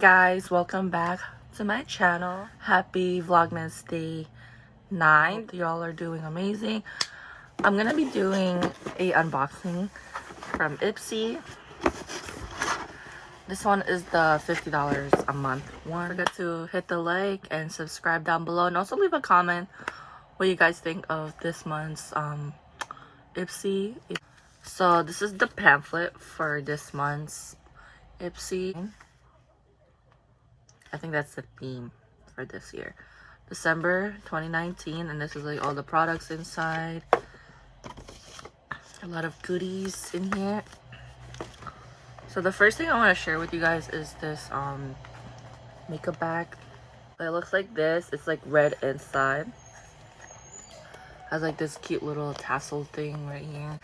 guys, welcome back to my channel. Happy Vlogmas Day 9. Y'all are doing amazing. I'm gonna be doing a unboxing from Ipsy. This one is the $50 a month one. Don't forget to hit the like and subscribe down below, and also leave a comment what you guys think of this month's Ipsy. So this is the pamphlet for this month's Ipsy. I think that's the theme for this year, December 2019, and this is like all the products inside. A lot of goodies in here. So the first thing I want to share with you guys is this makeup bag. It looks like this. It's like red inside. Has like this cute little tassel thing right here.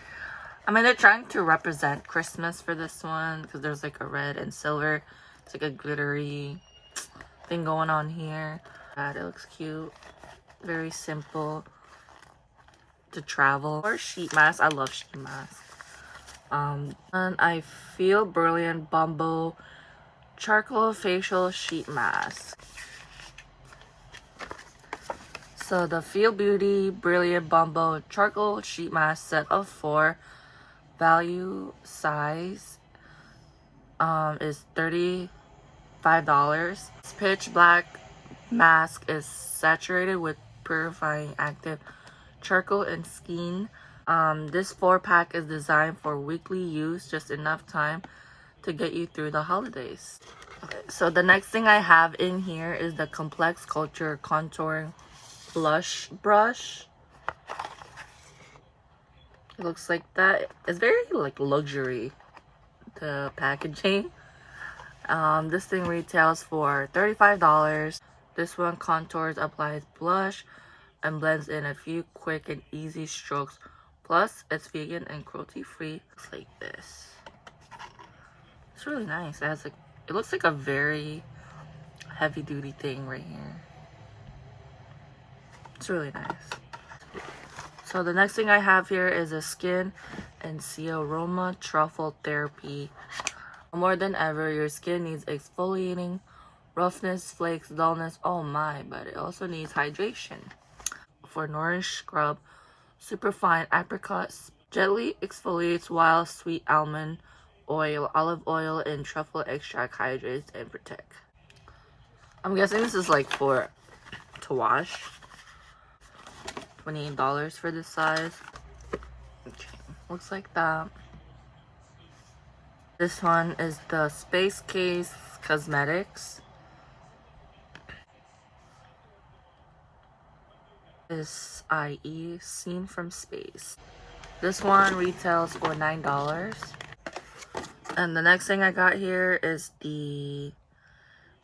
I mean, they're trying to represent Christmas for this one because there's like a red and silver. It's like a glittery thing going on here. It looks cute. Very simple to travel. Or sheet mask. I love sheet masks. And I feel Brilliant Bumbo Charcoal Facial Sheet Mask. So the Feel Beauty Brilliant Bumbo Charcoal Sheet Mask set of 4, value size is $35. This pitch black mask is saturated with purifying active charcoal and skin. This 4-pack is designed for weekly use, just enough time to get you through the holidays. Okay, so the next thing I have in here is the Complex Culture Contouring Blush Brush. It looks like that. It's very like luxury, the packaging. This thing retails for $35. This one contours, applies blush, and blends in a few quick and easy strokes. Plus, it's vegan and cruelty free. Looks like this. It's really nice. It has like, it looks like a very heavy duty thing right here. It's really nice. So the next thing I have here is a Skin and Sea Aroma Truffle Therapy. More than ever, your skin needs exfoliating, roughness, flakes, dullness, oh my, but it also needs hydration. For Nourish Scrub, superfine apricot gently exfoliates, while sweet almond oil, olive oil, and truffle extract hydrates and protect. I'm guessing this is like for to wash. $28 for this size. Okay, looks like that. This one is the Space Case Cosmetics. This IE Seen from Space. This one retails for $9. And the next thing I got here is the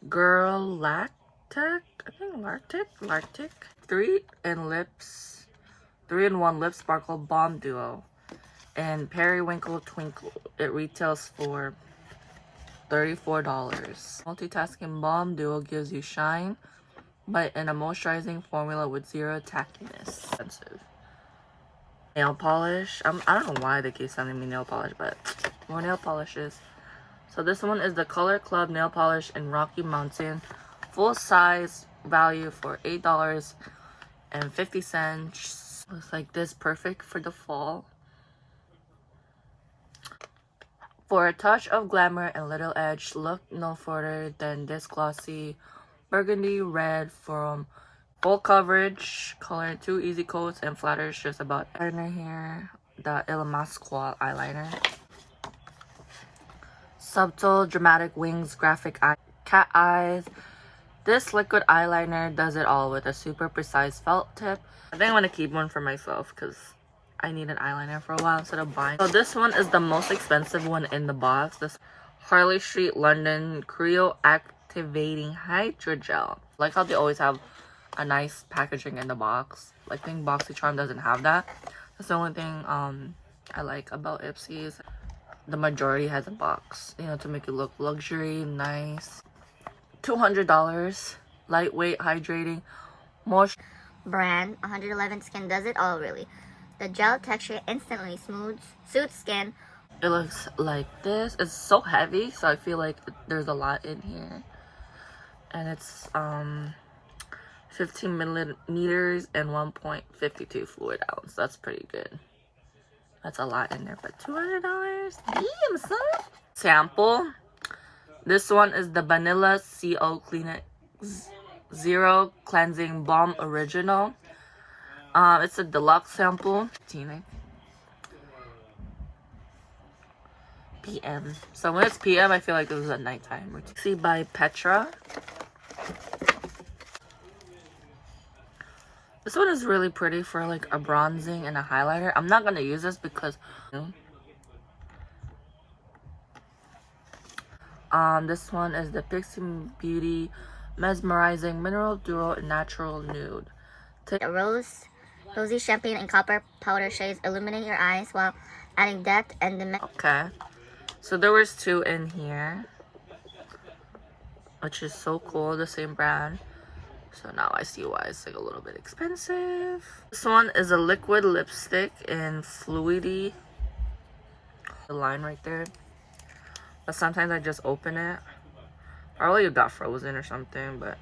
Girl Lactic. I think Lactic. 3-in-1 Lip Sparkle Balm Duo. And Periwinkle Twinkle. It retails for $34. Multitasking Balm Duo gives you shine, but in a moisturizing formula with zero tackiness. Expensive. Nail polish. I don't know why they keep sending me nail polish, but more nail polishes. So this one is the Color Club Nail Polish in Rocky Mountain. Full size, value for $8.50. Looks like this, perfect for the fall. For a touch of glamour and little edge, look no further than this glossy burgundy red from full coverage color, 2 easy coats and flatters just about. Eyeliner here, the Ilamasqua eyeliner. Subtle dramatic wings, graphic eye, cat eyes. This liquid eyeliner does it all with a super precise felt tip. I think I'm gonna keep one for myself because I need an eyeliner for a while instead of buying. So this one is the most expensive one in the box. This Harley Street London Creo Activating Hydrogel. Like how they always have a nice packaging in the box. I think boxycharm doesn't have that. That's the only thing I like about Ipsy is the majority has a box, you know, to make it look luxury, nice. $200. Lightweight, hydrating, moisture. Brand 111 Skin does it all, really. The gel texture instantly suits skin. It looks like this. It's so heavy, so I feel like there's a lot in here. And it's 15 milliliters and 1.52 fluid ounce. That's pretty good. That's a lot in there, but $200? Damn, son. Sample. This one is the Vanilla CO Clinic Zero Cleansing Balm Original. It's a deluxe sample. PM. So when it's PM, I feel like this is a nighttime routine. See by Petra. This one is really pretty for like a bronzing and a highlighter. I'm not gonna use this because this one is the Pixie Beauty Mesmerizing Mineral Duo Natural Nude. The rosy champagne and copper powder shades illuminate your eyes while adding depth and dimension. Okay, so there was 2 in here, which is so cool. The same brand. So now I see why it's like a little bit expensive. This one is a liquid lipstick in Fluidy. The line right there. But sometimes I just open it. Or it got frozen or something, but.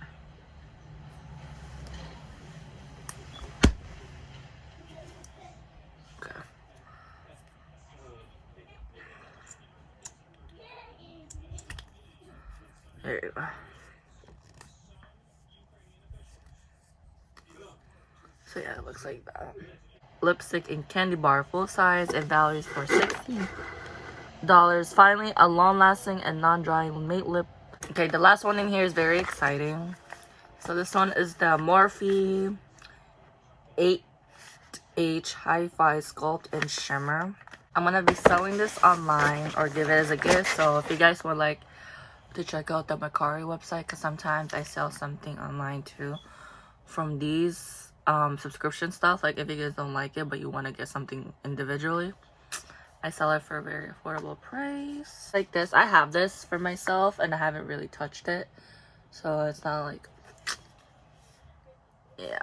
Okay. There you go. So yeah, it looks like that. Lipstick in candy bar, full size. It values for $16. Finally, a long-lasting and non-drying matte lip. Okay, the last one in here is very exciting. So this one is the Morphe 8H Hi-Fi Sculpt and Shimmer. I'm gonna be selling this online or give it as a gift. So if you guys would like to check out the Mercari website, because sometimes I sell something online too from these subscription stuff. Like if you guys don't like it but you want to get something individually, I sell it for a very affordable price. Like this, I have this for myself and I haven't really touched it, so it's not like, yeah,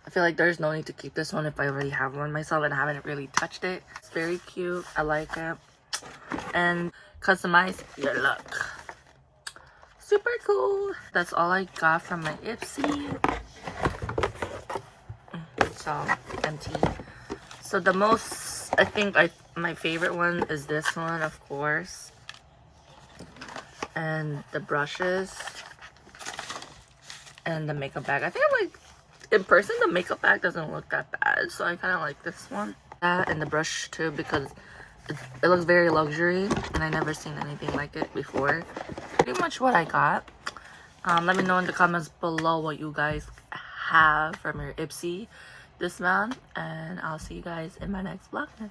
I feel like there's no need to keep this one if I already have one myself and I haven't really touched it. It's very cute. I like it. And customize your look. Super cool. That's all I got from my Ipsy. It's all empty. So the most, I think my favorite one is this one, of course. And the brushes. And the makeup bag. I think I'm like, in person the makeup bag doesn't look that bad. So I kind of like this one. That and the brush too, because it looks very luxury. And I never seen anything like it before. Pretty much what I got. Let me know in the comments below what you guys have from your Ipsy this month, and I'll see you guys in my next vlogmas.